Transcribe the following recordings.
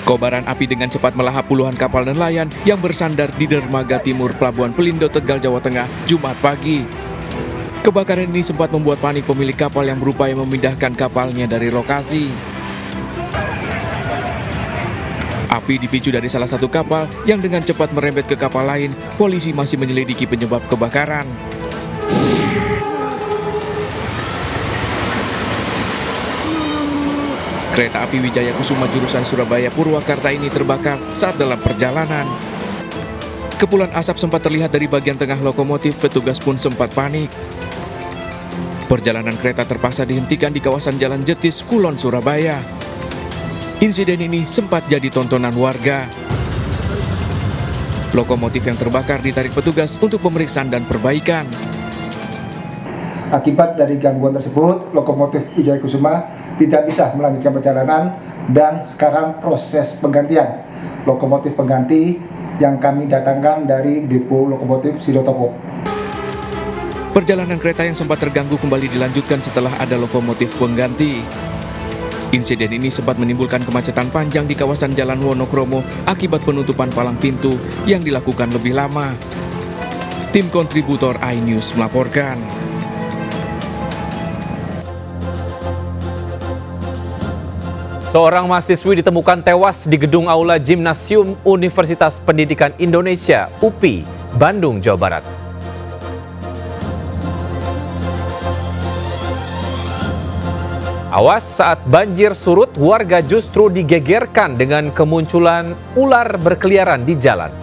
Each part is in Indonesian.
Kobaran api dengan cepat melahap puluhan kapal nelayan yang bersandar di dermaga timur Pelabuhan Pelindo, Tegal, Jawa Tengah, Jumat pagi. Kebakaran ini sempat membuat panik pemilik kapal yang berupaya memindahkan kapalnya dari lokasi. Api dipicu dari salah satu kapal yang dengan cepat merembet ke kapal lain. Polisi masih menyelidiki penyebab kebakaran. Kereta api Wijaya Kusuma jurusan Surabaya Purwakarta ini terbakar saat dalam perjalanan. Kepulan asap sempat terlihat dari bagian tengah lokomotif, petugas pun sempat panik. Perjalanan kereta terpaksa dihentikan di kawasan Jalan Jetis, Kulon, Surabaya. Insiden ini sempat jadi tontonan warga. Lokomotif yang terbakar ditarik petugas untuk pemeriksaan dan perbaikan. Akibat dari gangguan tersebut, lokomotif Wijaya Kusuma tidak bisa melanjutkan perjalanan dan sekarang proses penggantian lokomotif pengganti yang kami datangkan dari depo lokomotif Sidotopo. Perjalanan kereta yang sempat terganggu kembali dilanjutkan setelah ada lokomotif pengganti. Insiden ini sempat menimbulkan kemacetan panjang di kawasan Jalan Wonokromo akibat penutupan palang pintu yang dilakukan lebih lama. Tim kontributor iNews melaporkan. Seorang mahasiswi ditemukan tewas di gedung Aula Gimnasium Universitas Pendidikan Indonesia, UPI, Bandung, Jawa Barat. Awas saat banjir surut, warga justru digegerkan dengan kemunculan ular berkeliaran di jalan.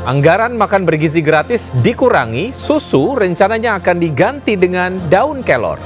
Anggaran makan bergizi gratis dikurangi, susu rencananya akan diganti dengan daun kelor.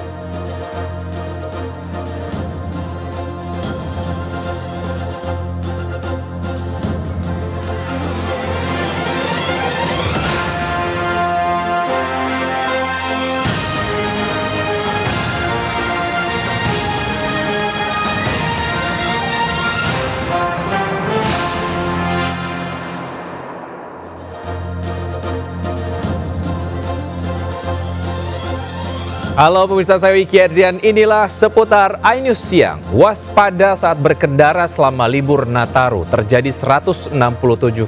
Halo pemirsa, saya Wiki Adrian, inilah seputar iNews Siang. Waspada saat berkendara selama libur Nataru, terjadi 167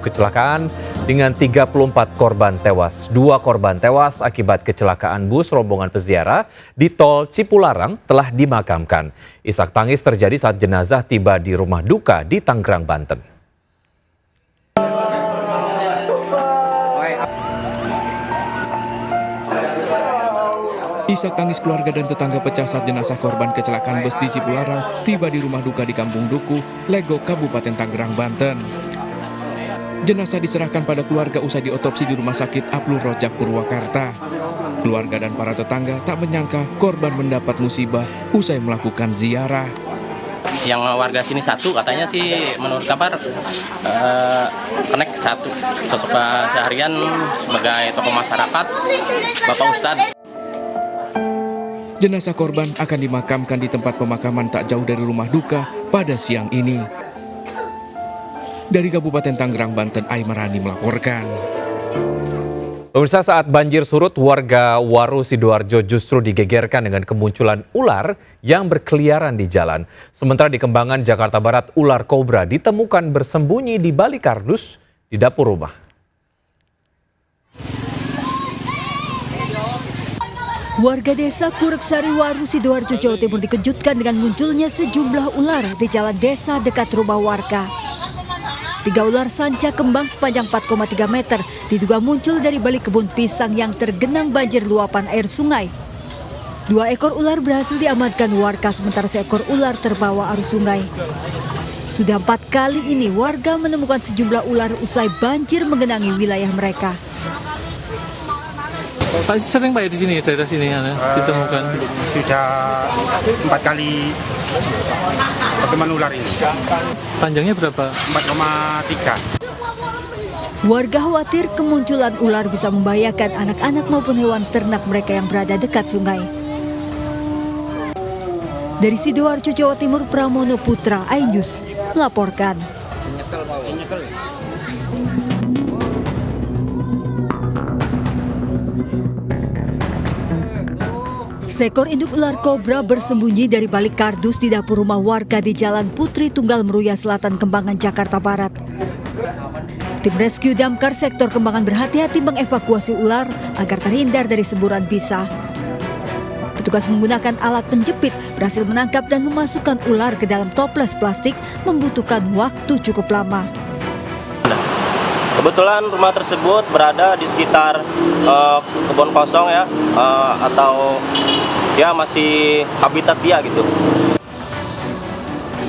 kecelakaan dengan 34 korban tewas. 2 korban tewas akibat kecelakaan bus rombongan peziarah di tol Cipularang telah dimakamkan. Isak tangis terjadi saat jenazah tiba di rumah duka di Tangerang, Banten. Isak tangis keluarga dan tetangga pecah saat jenazah korban kecelakaan bus di Cipularang tiba di rumah duka di Kampung Duku, Legok, Kabupaten Tangerang, Banten. Jenazah diserahkan pada keluarga usai diotopsi di Rumah Sakit Abdul Rojak, Purwakarta. Keluarga dan para tetangga tak menyangka korban mendapat musibah usai melakukan ziarah. Yang warga sini satu, katanya sih menurut kabar Connect satu. Sosok seharian sebagai tokoh masyarakat, Bapak Ustadz. Jenazah korban akan dimakamkan di tempat pemakaman tak jauh dari rumah duka pada siang ini. Dari Kabupaten Tangerang, Banten, Aimarani melaporkan. Pemirsa, saat banjir surut, warga Waru Sidoarjo justru digegerkan dengan kemunculan ular yang berkeliaran di jalan. Sementara di Kembangan, Jakarta Barat, ular kobra ditemukan bersembunyi di balik kardus di dapur rumah. Warga desa Kureksari Waru Sidoarjo, Jawa Timur dikejutkan dengan munculnya sejumlah ular di jalan desa dekat rumah warga. 3 ular sanca kembang sepanjang 4,3 meter diduga muncul dari balik kebun pisang yang tergenang banjir luapan air sungai. 2 ekor ular berhasil diamankan warga, sementara seekor ular terbawa arus sungai. Sudah 4 kali ini warga menemukan sejumlah ular usai banjir menggenangi wilayah mereka. Sering Pak ya di sini, daerah sini ya, ditemukan? Sudah 4 kali pertemuan ular ini. Panjangnya berapa? 4,3. Warga khawatir kemunculan ular bisa membahayakan anak-anak maupun hewan ternak mereka yang berada dekat sungai. Dari Sidoarjo, Jawa Timur, Pramono Putra, iNews melaporkan. Seekor induk ular kobra bersembunyi dari balik kardus di dapur rumah warga di Jalan Putri Tunggal Meruya Selatan, Kembangan, Jakarta Barat. Tim rescue damkar sektor Kembangan berhati-hati mengevakuasi ular agar terhindar dari semburan bisa. Petugas menggunakan alat penjepit berhasil menangkap dan memasukkan ular ke dalam toples plastik membutuhkan waktu cukup lama. Kebetulan rumah tersebut berada di sekitar kebun kosong ya, atau ya masih habitat dia gitu.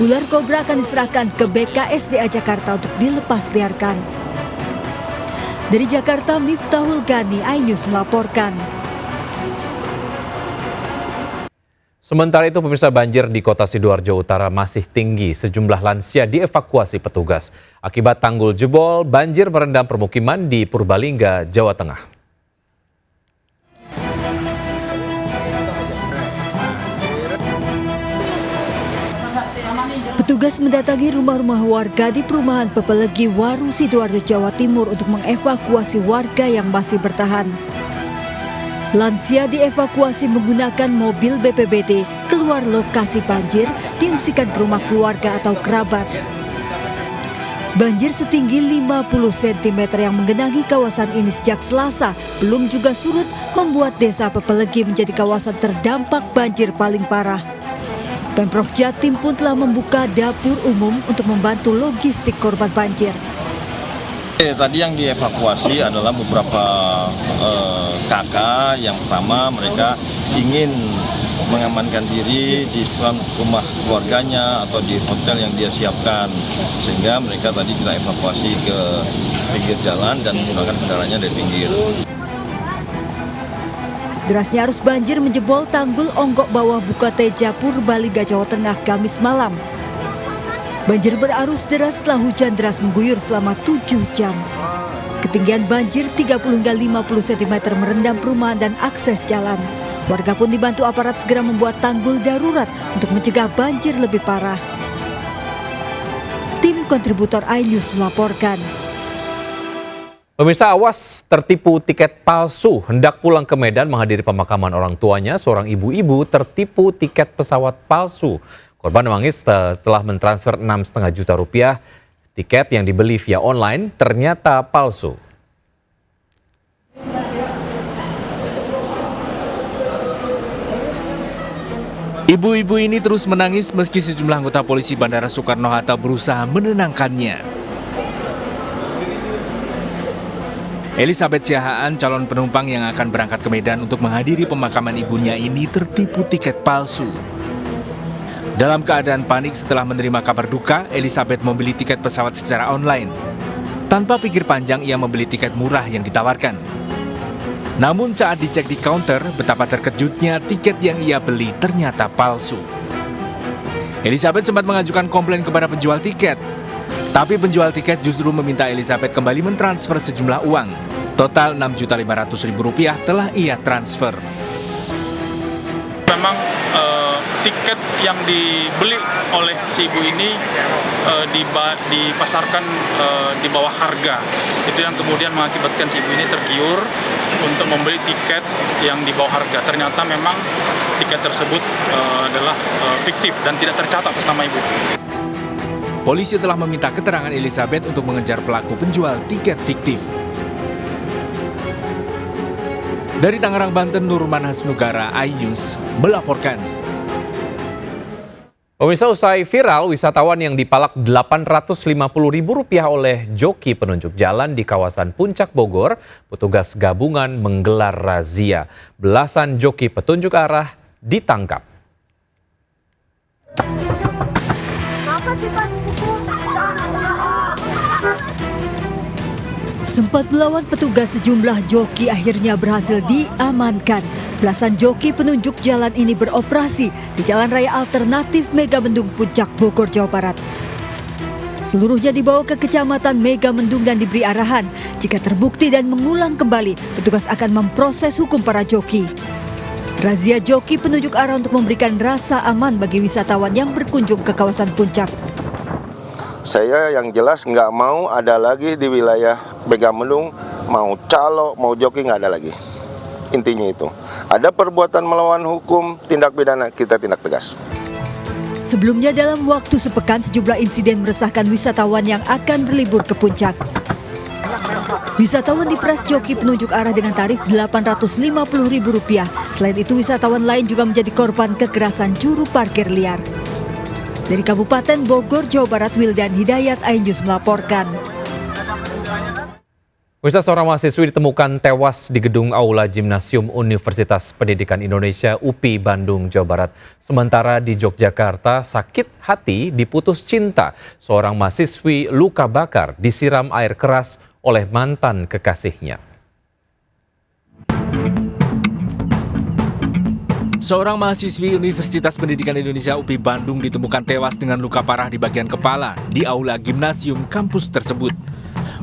Ular kobra akan diserahkan ke BKSDA Jakarta untuk dilepas liarkan. Dari Jakarta, Miftahul Gani, iNews melaporkan. Sementara itu pemirsa, banjir di kota Sidoarjo Utara masih tinggi. Sejumlah lansia dievakuasi petugas. Akibat tanggul jebol, banjir merendam permukiman di Purbalingga, Jawa Tengah. Petugas mendatangi rumah-rumah warga di perumahan Pepelegi, Waru, Sidoarjo, Jawa Timur untuk mengevakuasi warga yang masih bertahan. Lansia dievakuasi menggunakan mobil BPBD keluar lokasi banjir, diungsikan ke rumah keluarga atau kerabat. Banjir setinggi 50 cm yang menggenangi kawasan ini sejak Selasa belum juga surut, membuat desa Pepelegi menjadi kawasan terdampak banjir paling parah. Pemprov Jatim pun telah membuka dapur umum untuk membantu logistik korban banjir. Tadi yang dievakuasi adalah beberapa kakak. Yang pertama, mereka ingin mengamankan diri di rumah keluarganya atau di hotel yang dia siapkan, sehingga mereka tadi kita evakuasi ke pinggir jalan dan menggunakan kendaraannya dari pinggir. Derasnya arus banjir menjebol tanggul Onggok Bawah Bukateja, Purbalingga, Jawa Tengah, Kamis malam. Banjir berarus deras setelah hujan deras mengguyur selama 7 jam. Ketinggian banjir 30 hingga 50 cm merendam perumahan dan akses jalan. Warga pun dibantu aparat segera membuat tanggul darurat untuk mencegah banjir lebih parah. Tim kontributor iNews melaporkan. Pemirsa, awas tertipu tiket palsu. Hendak pulang ke Medan menghadiri pemakaman orang tuanya, seorang ibu-ibu tertipu tiket pesawat palsu. Korban menangis setelah mentransfer 6,5 juta rupiah. Tiket yang dibeli via online ternyata palsu. Ibu-ibu ini terus menangis meski sejumlah anggota polisi Bandara Soekarno-Hatta berusaha menenangkannya. Elizabeth Siahaan, calon penumpang yang akan berangkat ke Medan untuk menghadiri pemakaman ibunya ini tertipu tiket palsu. Dalam keadaan panik setelah menerima kabar duka, Elizabeth membeli tiket pesawat secara online. Tanpa pikir panjang, ia membeli tiket murah yang ditawarkan. Namun saat dicek di counter, betapa terkejutnya tiket yang ia beli ternyata palsu. Elizabeth sempat mengajukan komplain kepada penjual tiket. Tapi penjual tiket justru meminta Elizabeth kembali mentransfer sejumlah uang. Total Rp6.500.000 telah ia transfer. Memang tiket yang dibeli oleh si ibu ini dipasarkan di bawah harga. Itu yang kemudian mengakibatkan si ibu ini tergiur untuk membeli tiket yang di bawah harga. Ternyata memang tiket tersebut adalah fiktif dan tidak tercatat atas nama ibu. Polisi telah meminta keterangan Elizabeth untuk mengejar pelaku penjual tiket fiktif. Dari Tangerang, Banten, Nurman Hasnugara, iNews melaporkan. Pemirsa, usai viral, wisatawan yang dipalak Rp850.000 oleh joki penunjuk jalan di kawasan Puncak Bogor, petugas gabungan menggelar razia. Belasan joki petunjuk arah ditangkap. Sempat melawan petugas, sejumlah joki akhirnya berhasil diamankan. Belasan joki penunjuk jalan ini beroperasi di Jalan Raya Alternatif Megamendung, Puncak Bogor, Jawa Barat. Seluruhnya dibawa ke Kecamatan Megamendung dan diberi arahan. Jika terbukti dan mengulang kembali, petugas akan memproses hukum para joki. Razia joki penunjuk arah untuk memberikan rasa aman bagi wisatawan yang berkunjung ke kawasan Puncak. Saya yang jelas nggak mau ada lagi di wilayah Megamendung, mau calo, mau joki nggak ada lagi. Intinya itu. Ada perbuatan melawan hukum, tindak pidana, kita tindak tegas. Sebelumnya dalam waktu sepekan sejumlah insiden meresahkan wisatawan yang akan berlibur ke puncak. Wisatawan diperas joki penunjuk arah dengan tarif Rp850.000. Selain itu wisatawan lain juga menjadi korban kekerasan juru parkir liar. Dari Kabupaten Bogor, Jawa Barat, Wildan Hidayat, iNews melaporkan. Seorang mahasiswi ditemukan tewas di gedung Aula Gimnasium Universitas Pendidikan Indonesia UPI Bandung, Jawa Barat. Sementara di Yogyakarta, sakit hati diputus cinta. Seorang mahasiswi luka bakar disiram air keras oleh mantan kekasihnya. Seorang mahasiswi Universitas Pendidikan Indonesia UPI Bandung ditemukan tewas dengan luka parah di bagian kepala di aula gimnasium kampus tersebut.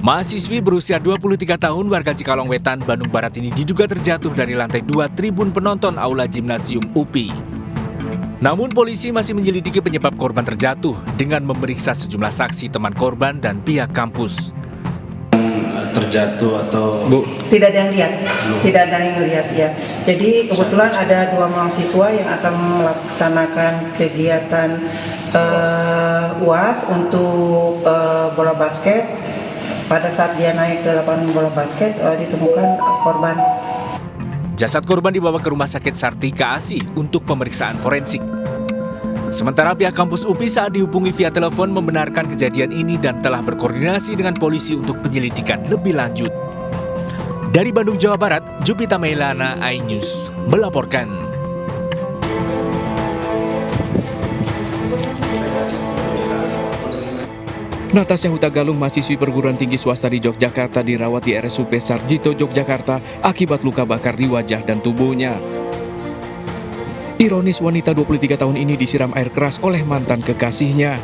Mahasiswi berusia 23 tahun warga Cikalong Wetan, Bandung Barat ini diduga terjatuh dari lantai 2 tribun penonton aula gimnasium UPI. Namun polisi masih menyelidiki penyebab korban terjatuh dengan memeriksa sejumlah saksi teman korban dan pihak kampus. Terjatuh atau tidak ada yang lihat, tidak ada yang lihat ya. Jadi kebetulan ada 2 mahasiswa yang akan melaksanakan kegiatan UAS untuk bola basket. Pada saat dia naik ke lapangan bola basket ditemukan korban. Jasad korban dibawa ke Rumah Sakit Sartika Asih untuk pemeriksaan forensik. Sementara pihak kampus UPI saat dihubungi via telepon membenarkan kejadian ini dan telah berkoordinasi dengan polisi untuk penyelidikan lebih lanjut. Dari Bandung, Jawa Barat, Jupita Meilana, iNews melaporkan. Natasha Hutagalung, mahasiswi perguruan tinggi swasta di Yogyakarta, dirawat di RSUP Sarjito, Yogyakarta akibat luka bakar di wajah dan tubuhnya. Ironis, wanita 23 tahun ini disiram air keras oleh mantan kekasihnya.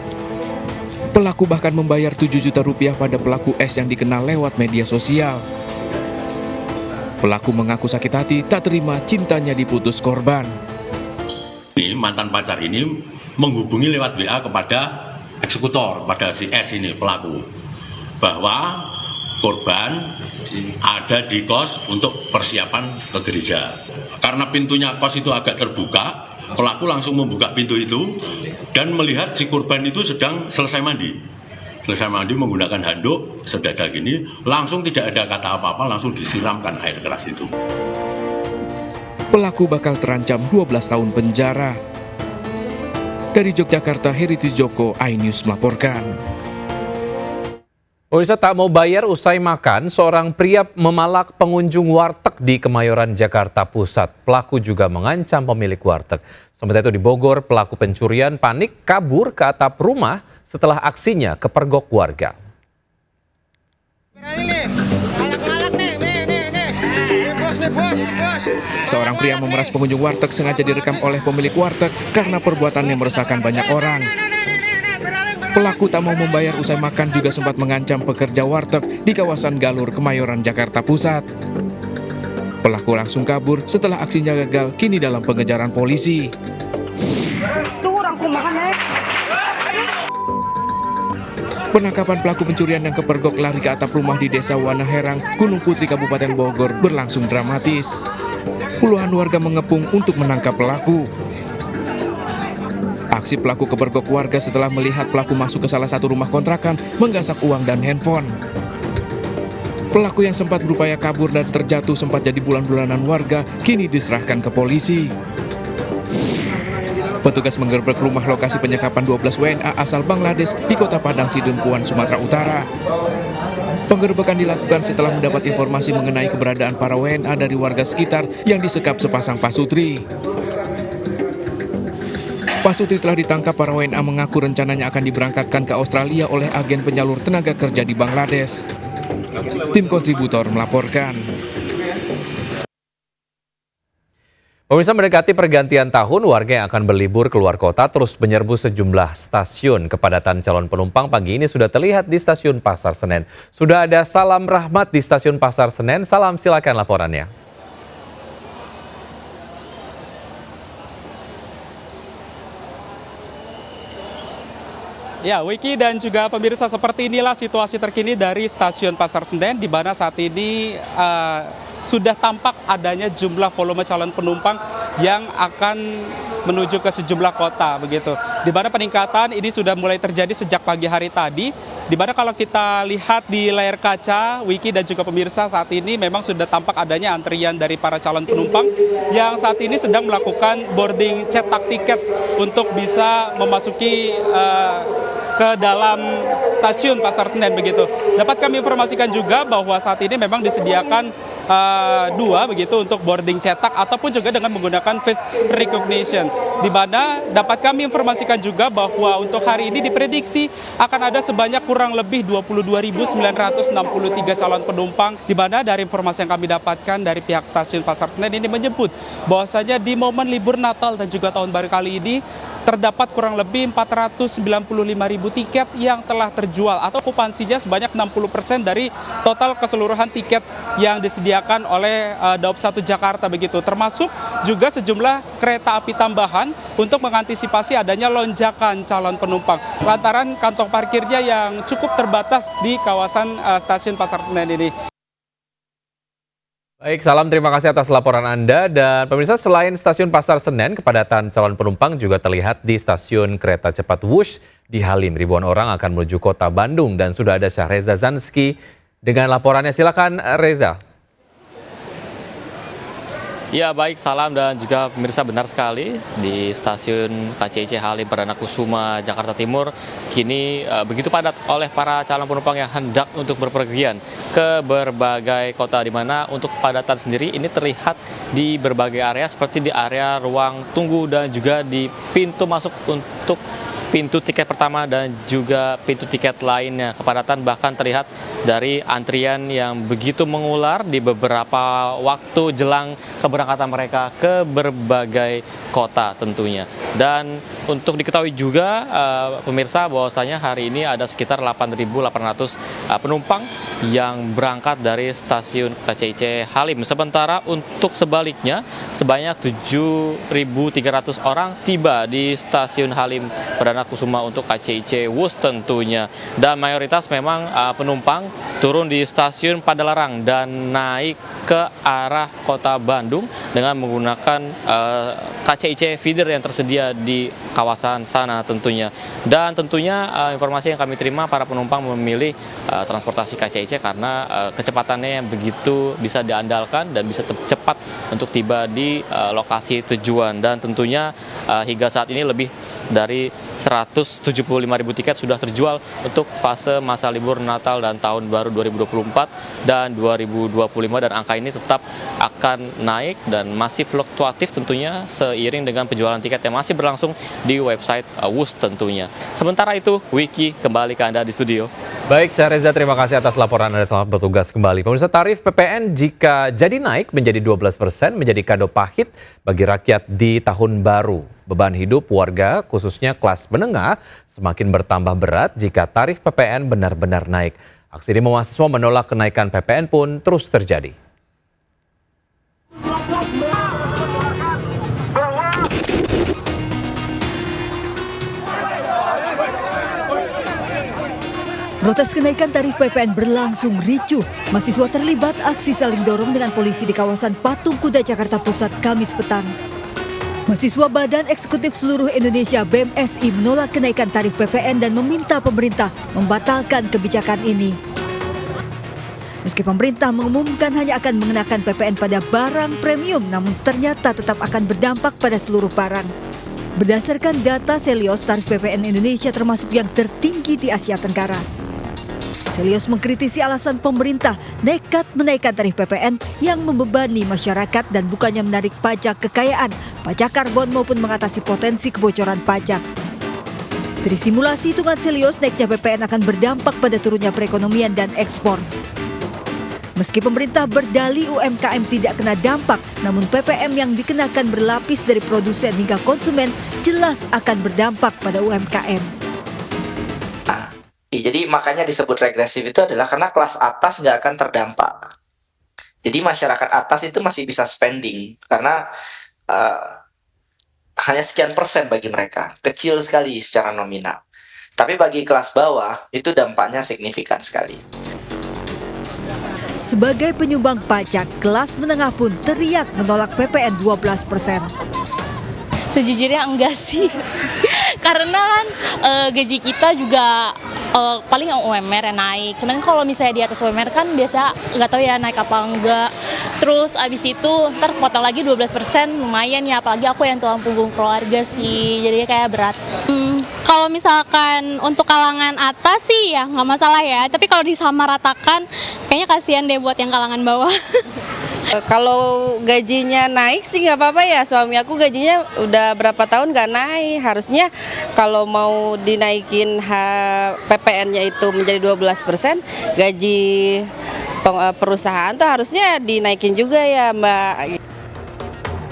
Pelaku bahkan membayar 7 juta rupiah pada pelaku S yang dikenal lewat media sosial. Pelaku mengaku sakit hati tak terima cintanya diputus korban. Mantan pacar ini menghubungi lewat WA kepada eksekutor, pada si S ini pelaku, bahwa korban ada di kos untuk persiapan ke gereja. Karena pintunya kos itu agak terbuka, pelaku langsung membuka pintu itu dan melihat si korban itu sedang selesai mandi. Selesai mandi menggunakan handuk sedada gini, langsung tidak ada kata apa-apa, langsung disiramkan air keras itu. Pelaku bakal terancam 12 tahun penjara. Dari Yogyakarta, Heri Tijoko, iNews melaporkan. Pemirsa, tak mau bayar usai makan, seorang pria memalak pengunjung warteg di Kemayoran, Jakarta Pusat. Pelaku juga mengancam pemilik warteg. Sementara itu di Bogor, pelaku pencurian panik kabur ke atap rumah setelah aksinya kepergok warga. Seorang pria memeras pengunjung warteg sengaja direkam oleh pemilik warteg karena perbuatannya meresahkan banyak orang. Pelaku tak mau membayar usai makan juga sempat mengancam pekerja warteg di kawasan Galur, Kemayoran, Jakarta Pusat. Pelaku langsung kabur setelah aksinya gagal, kini dalam pengejaran polisi. Penangkapan pelaku pencurian yang kepergok lari ke atap rumah di Desa Wanaherang, Gunung Putri, Kabupaten Bogor berlangsung dramatis. Puluhan warga mengepung untuk menangkap pelaku. Aksi pelaku kepergok warga setelah melihat pelaku masuk ke salah satu rumah kontrakan, menggasak uang dan handphone. Pelaku yang sempat berupaya kabur dan terjatuh sempat jadi bulan-bulanan warga, kini diserahkan ke polisi. Petugas menggerebek rumah lokasi penyekapan 12 WNA asal Bangladesh di Kota Padang Sidempuan, Sumatera Utara. Penggerebekan dilakukan setelah mendapat informasi mengenai keberadaan para WNA dari warga sekitar yang disekap sepasang pasutri. Pasutri telah ditangkap. Para WNA mengaku rencananya akan diberangkatkan ke Australia oleh agen penyalur tenaga kerja di Bangladesh. Tim kontributor melaporkan. Pemirsa, mendekati pergantian tahun, warga yang akan berlibur keluar kota terus menyerbu sejumlah stasiun. Kepadatan calon penumpang pagi ini sudah terlihat di stasiun Pasar Senen. Sudah ada Salam Rahmat di stasiun Pasar Senen. Salam, silakan laporannya. Ya, Wiki dan juga pemirsa, seperti inilah situasi terkini dari stasiun Pasar Senen, di mana saat ini sudah tampak adanya jumlah volume calon penumpang yang akan menuju ke sejumlah kota begitu. Di mana peningkatan ini sudah mulai terjadi sejak pagi hari tadi, di mana kalau kita lihat di layar kaca, Wiki dan juga pemirsa, saat ini memang sudah tampak adanya antrian dari para calon penumpang yang saat ini sedang melakukan boarding cetak tiket untuk bisa memasuki ke dalam stasiun Pasar Senen begitu. Dapat kami informasikan juga bahwa saat ini memang disediakan dua begitu untuk boarding cetak ataupun juga dengan menggunakan face recognition. Di mana dapat kami informasikan juga bahwa untuk hari ini diprediksi akan ada sebanyak kurang lebih 22.963 calon penumpang, di mana dari informasi yang kami dapatkan dari pihak stasiun Pasar Senen ini menyebut bahwasanya di momen libur Natal dan juga Tahun Baru kali ini terdapat kurang lebih 495.000 tiket yang telah terjual atau okupansinya sebanyak 60% dari total keseluruhan tiket yang disediakan oleh Daob 1 Jakarta begitu, termasuk juga sejumlah kereta api tambahan untuk mengantisipasi adanya lonjakan calon penumpang lantaran kantong parkirnya yang cukup terbatas di kawasan stasiun Pasar Senen ini. Baik, salam terima kasih atas laporan Anda. Dan pemirsa, selain stasiun Pasar Senen, kepadatan calon penumpang juga terlihat di stasiun kereta cepat Wush di Halim. Ribuan orang akan menuju kota Bandung dan sudah ada Syahreza Zanski dengan laporannya. Silakan Reza. Ya baik, salam dan juga pemirsa, benar sekali di stasiun KCIC Halim Perdana Kusuma Jakarta Timur kini begitu padat oleh para calon penumpang yang hendak untuk berpergian ke berbagai kota, di mana untuk kepadatan sendiri ini terlihat di berbagai area seperti di area ruang tunggu dan juga di pintu masuk untuk pintu tiket pertama dan juga pintu tiket lainnya. Kepadatan bahkan terlihat dari antrian yang begitu mengular di beberapa waktu jelang keberangkatan mereka ke berbagai kota tentunya. Dan untuk diketahui juga pemirsa bahwasanya hari ini ada sekitar 8.800 penumpang yang berangkat dari stasiun KCIC Halim. Sementara untuk sebaliknya sebanyak 7.300 orang tiba di stasiun Halim Perdana Kusuma untuk KCIC Wush tentunya. Dan mayoritas memang penumpang turun di stasiun Padalarang dan naik ke arah kota Bandung dengan menggunakan KCIC feeder yang tersedia di kawasan sana tentunya. Dan tentunya informasi yang kami terima, para penumpang memilih transportasi KCIC karena kecepatannya yang begitu bisa diandalkan dan bisa cepat untuk tiba di lokasi tujuan. Dan tentunya hingga saat ini lebih dari 175.000 tiket sudah terjual untuk fase masa libur Natal dan Tahun Baru 2024 dan 2025, dan angka ini tetap akan naik dan masih fluktuatif tentunya seiring dengan penjualan tiket yang masih berlangsung di website Wush tentunya. Sementara itu, Wiki kembali ke Anda di studio. Baik, Syahreza, terima kasih atas laporan Anda. Selamat bertugas kembali. Pemirsa, tarif PPN jika jadi naik menjadi 12% menjadi kado pahit bagi rakyat di tahun baru. Beban hidup warga, khususnya kelas menengah, semakin bertambah berat jika tarif PPN benar-benar naik. Aksi demo mahasiswa menolak kenaikan PPN pun terus terjadi. Protes kenaikan tarif PPN berlangsung ricuh. Mahasiswa terlibat aksi saling dorong dengan polisi di kawasan Patung Kuda Jakarta Pusat Kamis petang. Mahasiswa Badan Eksekutif Seluruh Indonesia BEMSI menolak kenaikan tarif PPN dan meminta pemerintah membatalkan kebijakan ini. Meski pemerintah mengumumkan hanya akan mengenakan PPN pada barang premium, namun ternyata tetap akan berdampak pada seluruh barang. Berdasarkan data Selios, tarif PPN Indonesia termasuk yang tertinggi di Asia Tenggara. Selios mengkritisi alasan pemerintah nekat menaikkan tarif PPN yang membebani masyarakat dan bukannya menarik pajak kekayaan, pajak karbon maupun mengatasi potensi kebocoran pajak. Dari simulasi hitungan Selios, naiknya PPN akan berdampak pada turunnya perekonomian dan ekspor. Meski pemerintah berdalih UMKM tidak kena dampak, namun PPN yang dikenakan berlapis dari produsen hingga konsumen jelas akan berdampak pada UMKM. Jadi makanya disebut regresif itu adalah karena kelas atas nggak akan terdampak. Jadi masyarakat atas itu masih bisa spending karena hanya sekian persen bagi mereka, kecil sekali secara nominal. Tapi bagi kelas bawah itu dampaknya signifikan sekali. Sebagai penyumbang pajak, kelas menengah pun teriak menolak PPN 12%. Sejujurnya enggak sih, karena kan gaji kita juga paling UMR yang naik. Cuman kalau misalnya di atas UMR kan biasa nggak tahu ya naik apa enggak. Terus abis itu ntar potong lagi 12%, lumayan ya. Apalagi aku yang tulang punggung keluarga sih, jadinya kayak berat. Kalau misalkan untuk kalangan atas sih ya nggak masalah ya. Tapi kalau disamaratakan, kayaknya kasihan deh buat yang kalangan bawah. Kalau gajinya naik sih nggak apa-apa ya, suami aku gajinya udah berapa tahun nggak naik. Harusnya kalau mau dinaikin PPN-nya itu menjadi 12%, gaji perusahaan tuh harusnya dinaikin juga ya Mbak.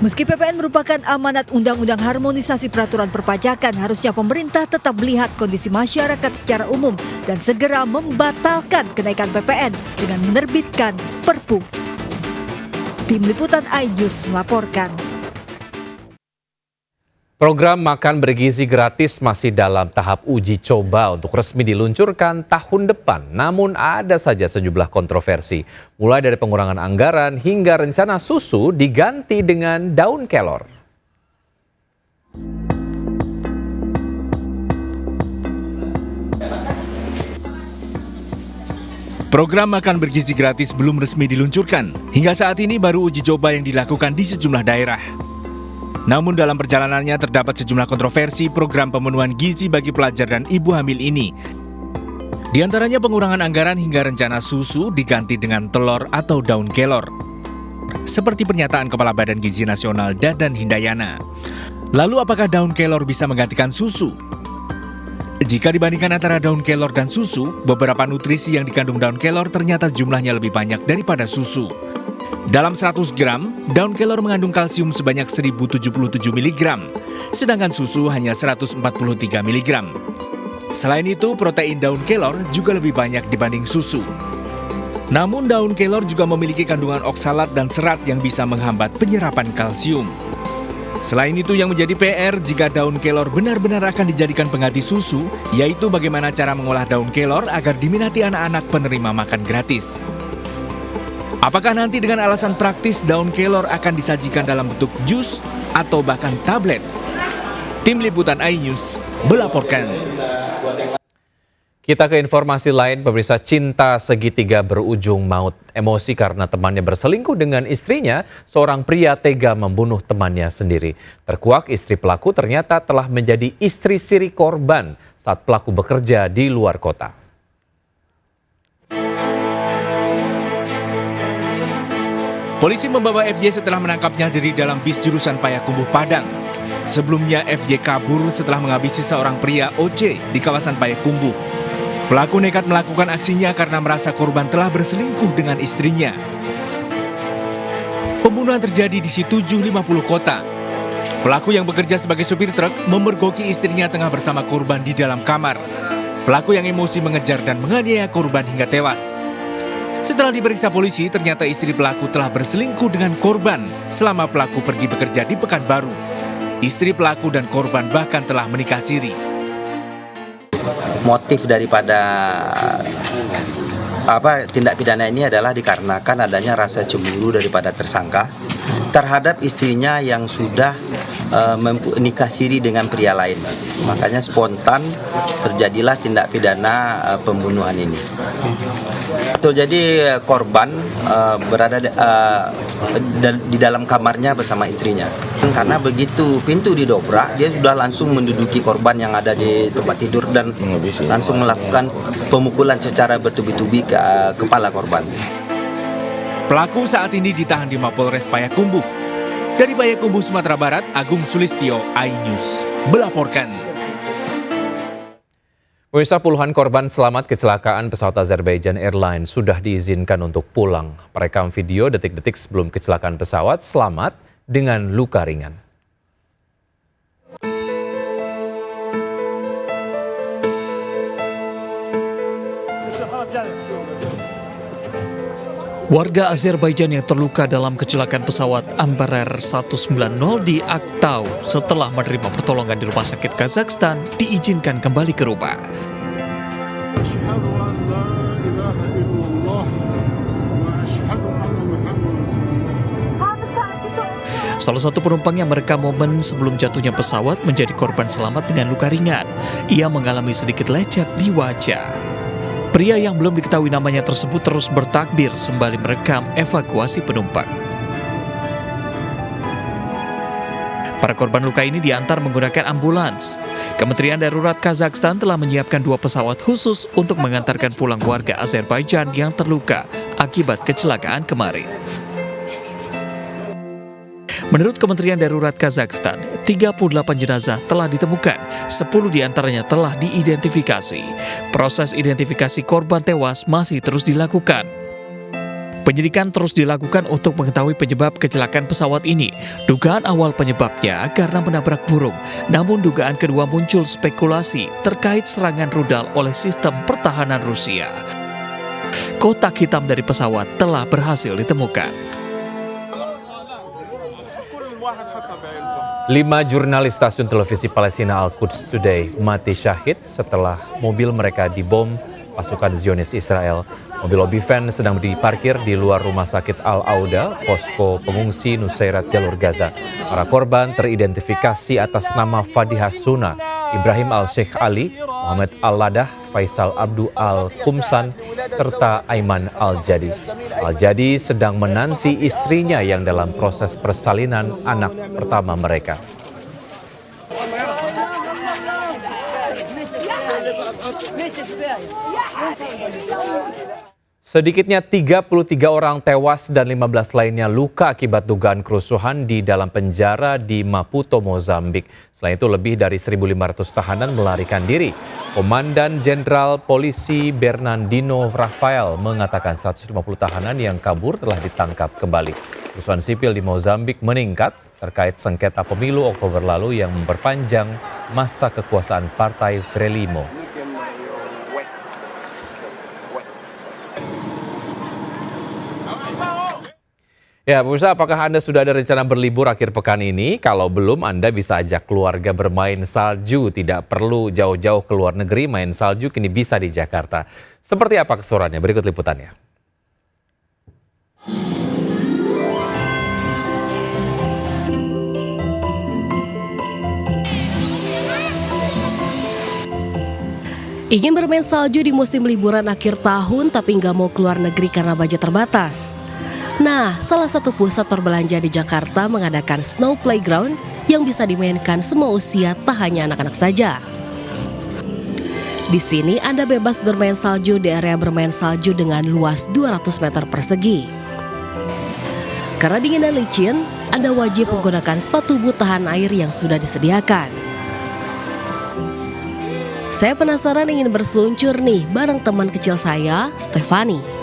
Meski PPN merupakan amanat Undang-Undang Harmonisasi Peraturan Perpajakan, harusnya pemerintah tetap melihat kondisi masyarakat secara umum dan segera membatalkan kenaikan PPN dengan menerbitkan Perpu. Tim Liputan iNews melaporkan. Program makan bergizi gratis masih dalam tahap uji coba untuk resmi diluncurkan tahun depan. Namun ada saja sejumlah kontroversi, mulai dari pengurangan anggaran hingga rencana susu diganti dengan daun kelor. Program makan bergizi gratis belum resmi diluncurkan. Hingga saat ini baru uji coba yang dilakukan di sejumlah daerah. Namun dalam perjalanannya terdapat sejumlah kontroversi program pemenuhan gizi bagi pelajar dan ibu hamil ini. Di antaranya pengurangan anggaran hingga rencana susu diganti dengan telur atau daun kelor. Seperti pernyataan Kepala Badan Gizi Nasional Dadan Hindayana. Lalu apakah daun kelor bisa menggantikan susu? Jika dibandingkan antara daun kelor dan susu, beberapa nutrisi yang dikandung daun kelor ternyata jumlahnya lebih banyak daripada susu. Dalam 100 gram, daun kelor mengandung kalsium sebanyak 1077 mg, sedangkan susu hanya 143 mg. Selain itu, protein daun kelor juga lebih banyak dibanding susu. Namun daun kelor juga memiliki kandungan oksalat dan serat yang bisa menghambat penyerapan kalsium. Selain itu yang menjadi PR jika daun kelor benar-benar akan dijadikan pengganti susu, yaitu bagaimana cara mengolah daun kelor agar diminati anak-anak penerima makan gratis. Apakah nanti dengan alasan praktis daun kelor akan disajikan dalam bentuk jus atau bahkan tablet? Tim Liputan iNews melaporkan. Kita ke informasi lain, pemirsa, cinta segitiga berujung maut. Emosi karena temannya berselingkuh dengan istrinya, seorang pria tega membunuh temannya sendiri. Terkuak, istri pelaku ternyata telah menjadi istri siri korban saat pelaku bekerja di luar kota. Polisi membawa FJ setelah menangkapnya dari dalam bis jurusan Payakumbuh Padang. Sebelumnya FJ kabur setelah menghabisi seorang pria OC di kawasan Payakumbuh. Pelaku nekat melakukan aksinya karena merasa korban telah berselingkuh dengan istrinya. Pembunuhan terjadi di Si750 Kota. Pelaku yang bekerja sebagai supir truk memergoki istrinya tengah bersama korban di dalam kamar. Pelaku yang emosi mengejar dan menganiaya korban hingga tewas. Setelah diperiksa polisi, ternyata istri pelaku telah berselingkuh dengan korban selama pelaku pergi bekerja di Pekanbaru. Istri pelaku dan korban bahkan telah menikah siri. Motif daripada tindak pidana ini adalah dikarenakan adanya rasa cemburu daripada tersangka terhadap istrinya yang sudah menikah siri dengan pria lain. Makanya spontan terjadilah tindak pidana pembunuhan ini. Jadi korban berada di dalam kamarnya bersama istrinya. Karena begitu pintu didobrak, dia sudah langsung menduduki korban yang ada di tempat tidur dan langsung melakukan pemukulan secara bertubi-tubi ke kepala korban. Pelaku saat ini ditahan di Mapolres Payakumbuh. Dari Payakumbuh, Sumatera Barat, Agung Sulistyo, iNews melaporkan. Pemirsa, puluhan korban selamat kecelakaan pesawat Azerbaijan Airlines sudah diizinkan untuk pulang. Perekam video detik-detik sebelum kecelakaan pesawat selamat dengan luka ringan. Warga Azerbaijan yang terluka dalam kecelakaan pesawat Embraer 190 di Aktau setelah menerima pertolongan di rumah sakit Kazakhstan diizinkan kembali ke rumah. Salah satu penumpang yang merekam momen sebelum jatuhnya pesawat menjadi korban selamat dengan luka ringan. Ia mengalami sedikit lecet di wajah. Pria yang belum diketahui namanya tersebut terus bertakbir sembari merekam evakuasi penumpang. Para korban luka ini diantar menggunakan ambulans. Kementerian Darurat Kazakhstan telah menyiapkan 2 pesawat khusus untuk mengantarkan pulang warga Azerbaijan yang terluka akibat kecelakaan kemarin. Menurut Kementerian Darurat Kazakhstan, 38 jenazah telah ditemukan, 10 diantaranya telah diidentifikasi. Proses identifikasi korban tewas masih terus dilakukan. Penyidikan terus dilakukan untuk mengetahui penyebab kecelakaan pesawat ini. Dugaan awal penyebabnya karena menabrak burung, namun dugaan kedua muncul spekulasi terkait serangan rudal oleh sistem pertahanan Rusia. Kotak hitam dari pesawat telah berhasil ditemukan. 5 jurnalis stasiun televisi Palestina Al-Quds Today mati syahid setelah mobil mereka dibom pasukan Zionis Israel. Mobil lobby van sedang diparkir di luar rumah sakit Al-Auda, posko pengungsi Nusairat Jalur Gaza. Para korban teridentifikasi atas nama Fadihah Suna, Ibrahim Al-Sheikh Ali, Muhammad Al-Ladah, Faisal Abdu Al-Kumsan, serta Aiman Al-Jadi. Al-Jadi sedang menanti istrinya yang dalam proses persalinan anak pertama mereka. Sedikitnya 33 orang tewas dan 15 lainnya luka akibat dugaan kerusuhan di dalam penjara di Maputo, Mozambik. Selain itu, lebih dari 1.500 tahanan melarikan diri. Komandan Jenderal Polisi Bernardino Rafael mengatakan 150 tahanan yang kabur telah ditangkap kembali. Kerusuhan sipil di Mozambik meningkat terkait sengketa pemilu Oktober lalu yang memperpanjang masa kekuasaan Partai Frelimo. Ya, pemirsa, apakah Anda sudah ada rencana berlibur akhir pekan ini? Kalau belum, Anda bisa ajak keluarga bermain salju. Tidak perlu jauh-jauh ke luar negeri, main salju kini bisa di Jakarta. Seperti apa keseruannya? Berikut liputannya. Ingin bermain salju di musim liburan akhir tahun tapi nggak mau keluar negeri karena budget terbatas? Nah, salah satu pusat perbelanja di Jakarta mengadakan snow playground yang bisa dimainkan semua usia, tak hanya anak-anak saja. Di sini Anda bebas bermain salju di area bermain salju dengan luas 200 meter persegi. Karena dingin dan licin, Anda wajib menggunakan sepatu boot tahan air yang sudah disediakan. Saya penasaran ingin berseluncur nih bareng teman kecil saya, Stefani.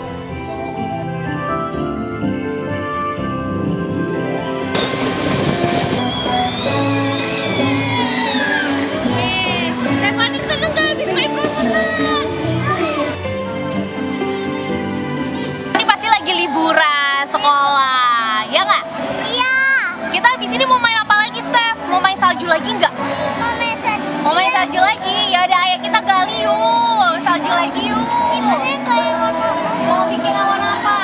Ini pasti lagi liburan sekolah, ya nggak? Iya. Kita habis ini mau main apa lagi, Steph? Mau main salju lagi nggak? Mau main salju lagi? Ya udah, ayo kita gali yuk. Salju lagi yuk. Mau bikin warna apa?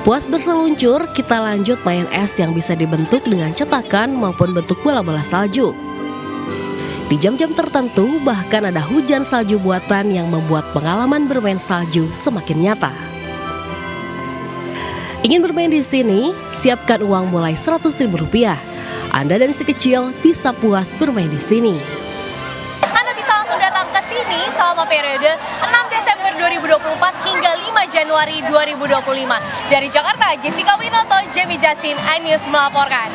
Puas berseluncur, kita lanjut main es yang bisa dibentuk dengan cetakan maupun bentuk bola-bola salju. Di jam-jam tertentu, bahkan ada hujan salju buatan yang membuat pengalaman bermain salju semakin nyata. Ingin bermain di sini? Siapkan uang mulai Rp100.000. Anda dan si kecil bisa puas bermain di sini. Anda bisa langsung datang ke sini selama periode 6 Desember 2024 hingga 5 Januari 2025. Dari Jakarta, Jessica Winoto, Jamie Jasin, iNews melaporkan.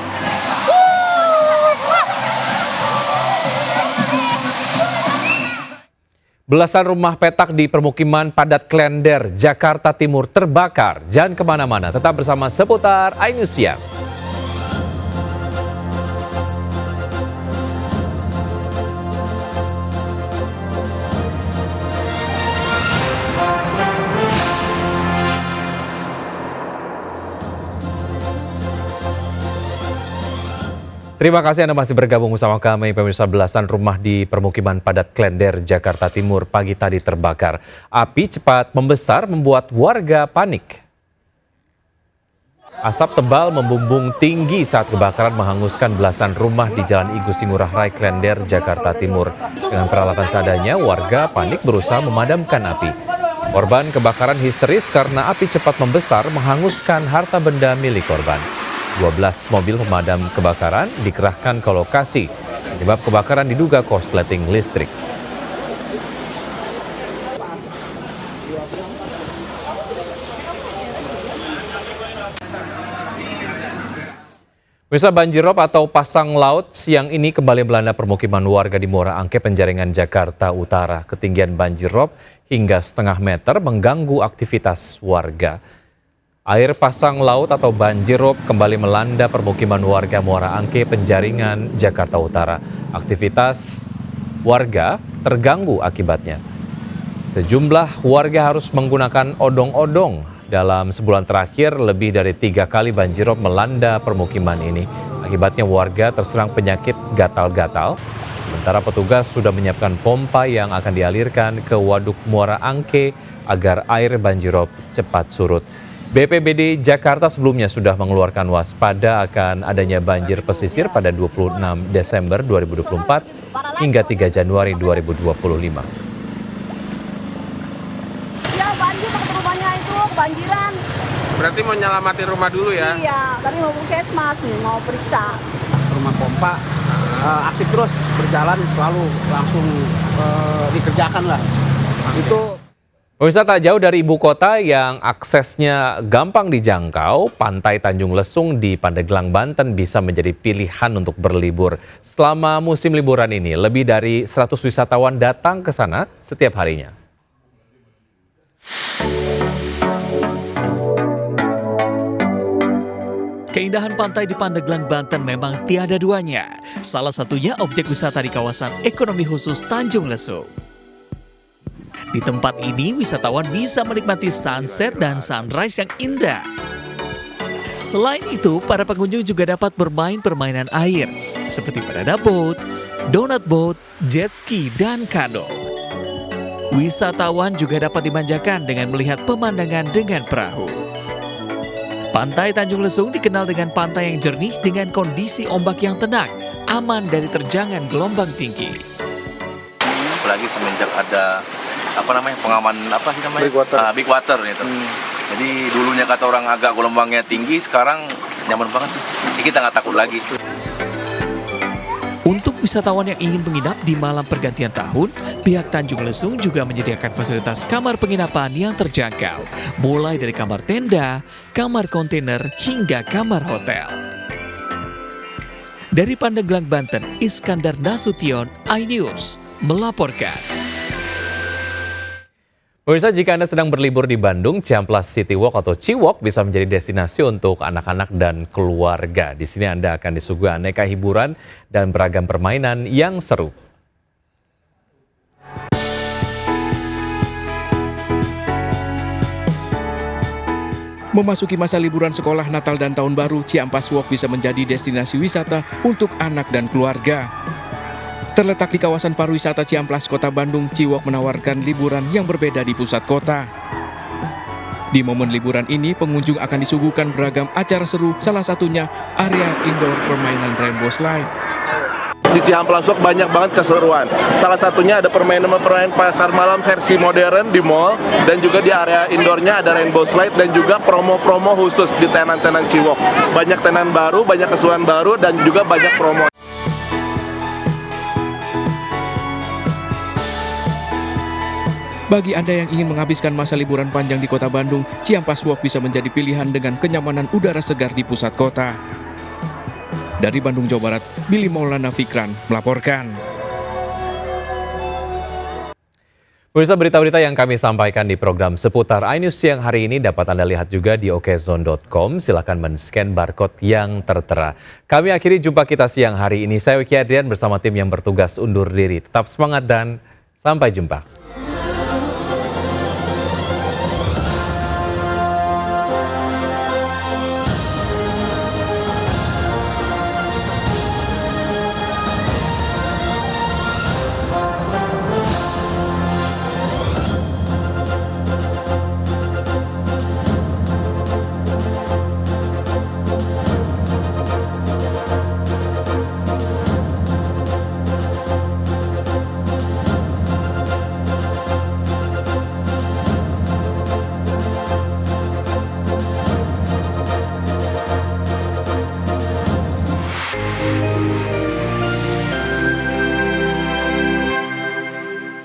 Belasan rumah petak di permukiman padat Klender, Jakarta Timur terbakar. Jangan kemana-mana, tetap bersama Seputar iNews Siang. Terima kasih Anda masih bergabung bersama kami, pemirsa. Belasan rumah di permukiman padat Klender, Jakarta Timur pagi tadi terbakar. Api cepat membesar membuat warga panik. Asap tebal membumbung tinggi saat kebakaran menghanguskan belasan rumah di Jalan Igusti Ngurah Rai, Klender, Jakarta Timur. Dengan peralatan seadanya, warga panik berusaha memadamkan api. Korban kebakaran histeris karena api cepat membesar menghanguskan harta benda milik korban. 12 mobil pemadam kebakaran dikerahkan ke lokasi. Penyebab kebakaran diduga korsleting listrik. Pemirsa, banjirop atau pasang laut siang ini kembali melanda permukiman warga di Muara Angke, Penjaringan, Jakarta Utara. Ketinggian banjirop hingga setengah meter mengganggu aktivitas warga. Air pasang laut atau banjirop kembali melanda permukiman warga Muara Angke, Penjaringan, Jakarta Utara. Aktivitas warga terganggu akibatnya. Sejumlah warga harus menggunakan odong-odong. Dalam sebulan terakhir, lebih dari 3 kali banjirop melanda permukiman ini. Akibatnya warga terserang penyakit gatal-gatal. Sementara petugas sudah menyiapkan pompa yang akan dialirkan ke Waduk Muara Angke agar air banjirop cepat surut. BPBD Jakarta sebelumnya sudah mengeluarkan waspada akan adanya banjir pesisir pada 26 Desember 2024 hingga 3 Januari 2025. Kebanjiran. Berarti mau nyelamatin rumah dulu ya? Iya, tadi mau puskesmas nih, mau periksa. Rumah pompa aktif terus berjalan, selalu langsung dikerjakan lah. Itu. Pemirsa, tak jauh dari ibu kota yang aksesnya gampang dijangkau, Pantai Tanjung Lesung di Pandeglang, Banten bisa menjadi pilihan untuk berlibur. Selama musim liburan ini, lebih dari 100 wisatawan datang ke sana setiap harinya. Keindahan pantai di Pandeglang, Banten memang tiada duanya. Salah satunya objek wisata di kawasan ekonomi khusus Tanjung Lesung. Di tempat ini, wisatawan bisa menikmati sunset dan sunrise yang indah. Selain itu, para pengunjung juga dapat bermain permainan air, seperti banana boat, donut boat, jet ski, dan kano. Wisatawan juga dapat dimanjakan dengan melihat pemandangan dengan perahu. Pantai Tanjung Lesung dikenal dengan pantai yang jernih dengan kondisi ombak yang tenang, aman dari terjangan gelombang tinggi. Apalagi semenjak ada pengaman big water gitu. Jadi dulunya kata orang agak gelombangnya tinggi, sekarang nyaman banget sih. Jadi kita nggak takut lagi. Untuk wisatawan yang ingin menginap di malam pergantian tahun, pihak Tanjung Lesung juga menyediakan fasilitas kamar penginapan yang terjangkau, mulai dari kamar tenda, kamar kontainer, hingga kamar hotel. Dari Pandeglang, Banten, Iskandar Nasution, iNews, melaporkan. Pemirsa, jika Anda sedang berlibur di Bandung, Ciamplas City Walk atau Ciwalk bisa menjadi destinasi untuk anak-anak dan keluarga. Di sini Anda akan disuguhi aneka hiburan dan beragam permainan yang seru. Memasuki masa liburan sekolah Natal dan Tahun Baru, Ciampas Walk bisa menjadi destinasi wisata untuk anak dan keluarga. Terletak di kawasan pariwisata Ciamplas, Kota Bandung, Ciwalk menawarkan liburan yang berbeda di pusat kota. Di momen liburan ini, pengunjung akan disuguhkan beragam acara seru, salah satunya area indoor permainan Rainbow Slide. Di Ciamplas Walk banyak banget keseruan. Salah satunya ada permainan pasar malam versi modern di mall, dan juga di area indoornya ada Rainbow Slide dan juga promo-promo khusus di tenan-tenan Ciwalk. Banyak tenan baru, banyak keseruan baru, dan juga banyak promo. Bagi Anda yang ingin menghabiskan masa liburan panjang di Kota Bandung, Ciampas Walk bisa menjadi pilihan dengan kenyamanan udara segar di pusat kota. Dari Bandung, Jawa Barat, Billy Maulana Fikran melaporkan. Pemirsa, berita-berita yang kami sampaikan di program seputar iNews siang hari ini dapat Anda lihat juga di okezone.com. Silakan men-scan barcode yang tertera. Kami akhiri jumpa kita siang hari ini. Saya Wiki Adrian bersama tim yang bertugas undur diri. Tetap semangat dan sampai jumpa.